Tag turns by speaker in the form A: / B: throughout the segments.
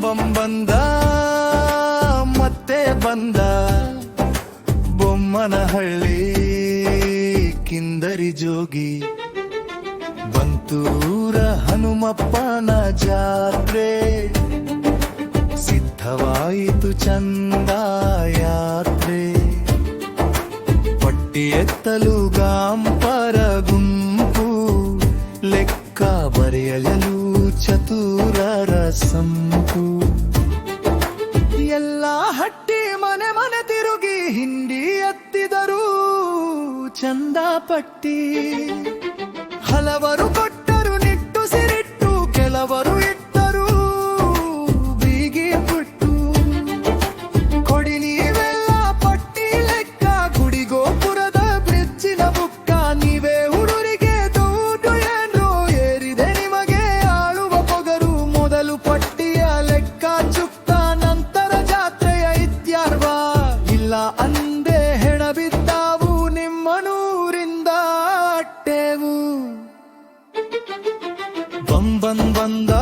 A: ಬಂ ಬಂದ ಮತ್ತೆ ಬಂದ ಬೊಮ್ಮನಹಳ್ಳಿ ಕಿಂದರಿ ಜೋಗಿ. ಬಂತೂರ ಹನುಮಪ್ಪನ ಜಾತ್ರೆ, ಸಿದ್ಧವಾಯಿತು ಚಂದ ಯಾತ್ರೆ. ಪಟ್ಟಿ ಎತ್ತಲು ಗಾಂಪರ ಗುಂಪು, ಲೆಕ್ಕ ಬರೆಯಲು ಚತುರರ ಸಂಪು. ಎಲ್ಲ ಹಟ್ಟಿ ಮನೆ ಮನೆ ತಿರುಗಿ ಹಿಂಡಿ ಎತ್ತಿದರು ಚಂದ ಪಟ್ಟಿ. ಹಲವರು ಕೊಟ್ಟರು ನಿಟ್ಟುಸಿರಿಟ್ಟು, ಕೆಲವರು ಇಟ್ಟರು ಬೀಗಿ ಪುಟ್ಟು. ಕೊಡಿ ನೀವೆಲ್ಲ ಪಟ್ಟಿ ಲೆಕ್ಕ, ಗುಡಿ ಗೋಪುರದ ಬ್ರಿಡ್ಜಿನ ಬುಕ್ಕ. ನೀವೇ ಹುಡುರಿಗೆ ದುಡ್ಡು ಏನ್ರು ಏರಿದೆ ನಿಮಗೆ ಆಳುವ ಪೊಗರು. ಮೊದಲು ಪಟ್ಟಿಯ ಲೆಕ್ಕ ಚುಕ್ತ, ನಂತರ ಜಾತ್ರೆಯ ಇತ್ಯಾರ್ವ. ಇಲ್ಲ ಅಂದೆ ಹೆಣ ಬಿದ್ದಾವು ನಿಮ್ಮನೂರಿಂದ ಅಟ್ಟೆವು. ಬಂದ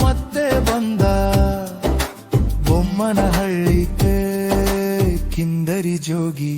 A: ಮತ್ತೆ ಬಂದ ಬೊಮ್ಮನಹಳ್ಳಿ ಕಿಂದರಿ ಜೋಗಿ.